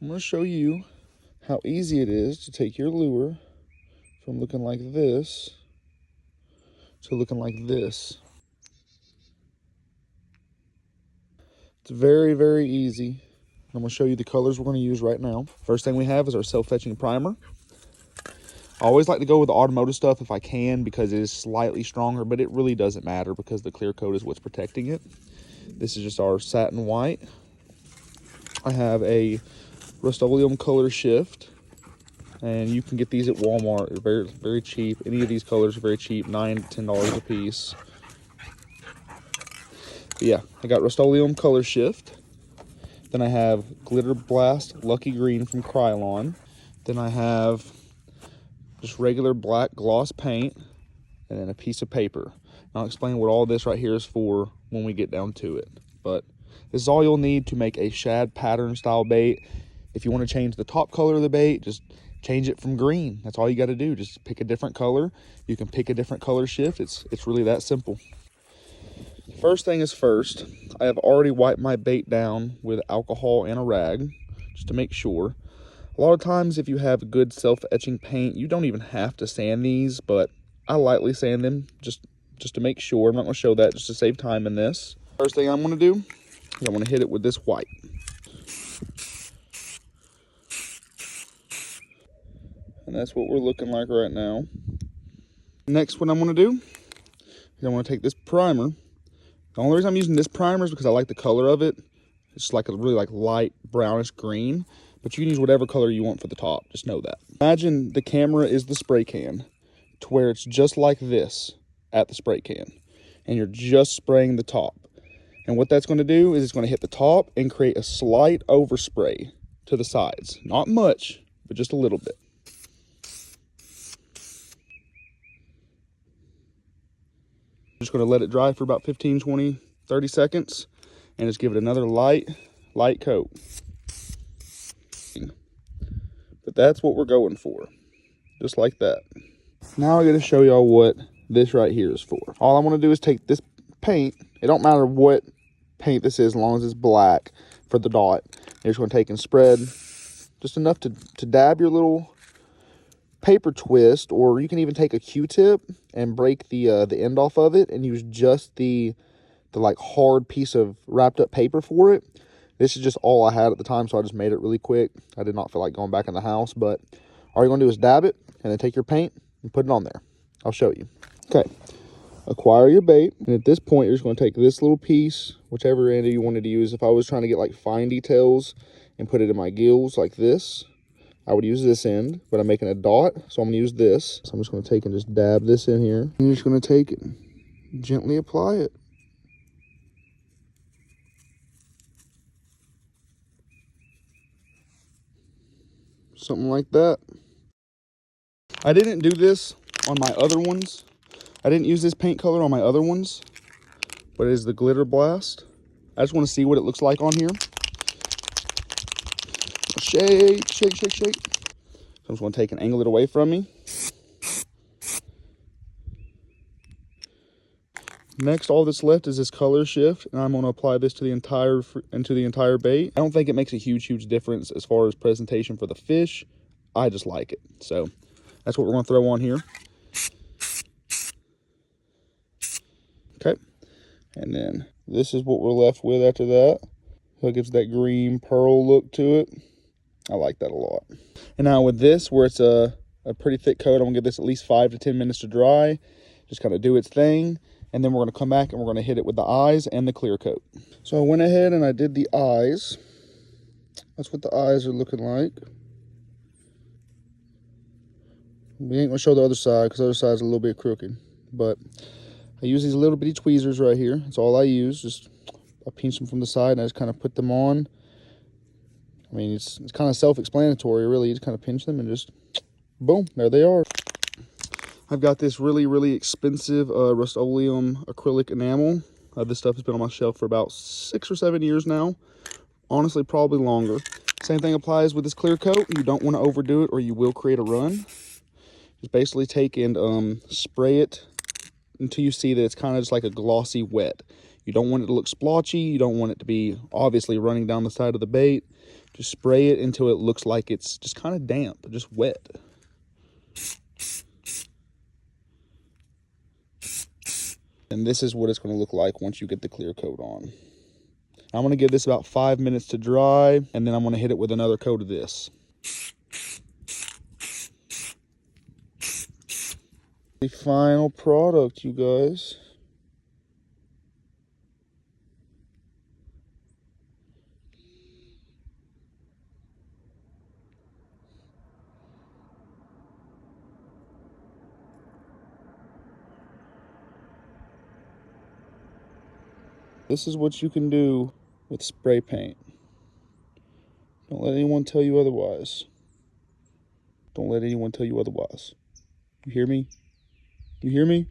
I'm going to show you how easy it is to take your lure from looking like this to looking like this. It's very, very easy. I'm going to show you the colors we're going to use right now. First thing we have is our self-fetching primer. I always like to go with the automotive stuff if I can because it is slightly stronger, but it really doesn't matter because the clear coat is what's protecting it. This is just our satin white. I have a Rust-Oleum color shift, and you can get these at Walmart. They're very, very cheap. Any of these colors are very cheap, $9 to $10 a piece. But yeah, I got Rust-Oleum color shift. Then I have Glitter Blast Lucky Green from Krylon. Then I have just regular black gloss paint, and then a piece of paper. I'll explain what all this right here is for when we get down to it. But this is all you'll need to make a shad pattern style bait. If you want to change the top color of the bait, just change it from green. That's all you got to do. Just pick a different color. You can pick a different color shift. It's really that simple. First thing is first, I have already wiped my bait down with alcohol and a rag just to make sure. A lot of times if you have good self-etching paint, you don't even have to sand these, but I lightly sand them just to make sure. I'm not going to show that just to save time in this. First thing I'm going to do is I'm going to hit it with this white. And that's what we're looking like right now. Next, what I'm going to do is I'm going to take this primer. The only reason I'm using this primer is because I like the color of it. It's like a really light brownish green, but you can use whatever color you want for the top. Just know that. Imagine the camera is the spray can to where it's just like this at the spray can, and you're just spraying the top. And what that's going to do is it's going to hit the top and create a slight overspray to the sides. Not much, but just a little bit. I'm just going to let it dry for about 15, 20, 30 seconds and just give it another light coat. But that's what we're going for, just like that. Now I got to show y'all what this right here is for. All I want to do is take this paint. It don't matter what paint this is as long as it's black for the dot. You're just going to take and spread just enough to dab your little paper twist, or you can even take a Q-tip and break the end off of it and use just the like hard piece of wrapped up paper for it. This is just all I had at the time, so I just made it really quick. I did not feel like going back in the house, but all you're going to do is dab it and then take your paint and put it on there. I'll show you. Okay, acquire your bait, and at this point you're just going to take this little piece, whichever end you wanted to use. If I was trying to get like fine details and put it in my gills like this, I would use this end, but I'm making a dot, so I'm going to use this. So I'm just going to take and just dab this in here. And you're just going to take it and gently apply it. Something like that. I didn't do this on my other ones. I didn't use this paint color on my other ones, but it is the Glitter Blast. I just want to see what it looks like on here. Shake, shake, shake, shake. So I'm just going to take and angle it away from me. Next, all that's left is this color shift, and I'm going to apply this to the entire bait. I don't think it makes a huge difference as far as presentation for the fish. I just like it. So that's what we're going to throw on here. Okay. And then this is what we're left with after that. So it gives that green pearl look to it. I like that a lot. And now with this, where it's a pretty thick coat, I'm going to give this at least 5 to 10 minutes to dry. Just kind of do its thing. And then we're going to come back and we're going to hit it with the eyes and the clear coat. So I went ahead and I did the eyes. That's what the eyes are looking like. We ain't going to show the other side because the other side is a little bit crooked. But I use these little bitty tweezers right here. That's all I use. Just I pinch them from the side and I just kind of put them on. I mean, it's kind of self-explanatory, really. You just kind of pinch them and just, boom, there they are. I've got this really expensive Rust-Oleum acrylic enamel. This stuff has been on my shelf for about 6 or 7 years now. Honestly, probably longer. Same thing applies with this clear coat. You don't want to overdo it or you will create a run. Just basically take and spray it until you see that it's kind of just like a glossy wet. You don't want it to look splotchy. You don't want it to be obviously running down the side of the bait. Just spray it until it looks like it's just kind of damp, just wet. And this is what it's going to look like once you get the clear coat on. I'm going to give this about 5 minutes to dry, and then I'm going to hit it with another coat of this. The final product, you guys. This is what you can do with spray paint. Don't let anyone tell you otherwise. Don't let anyone tell you otherwise. You hear me? You hear me?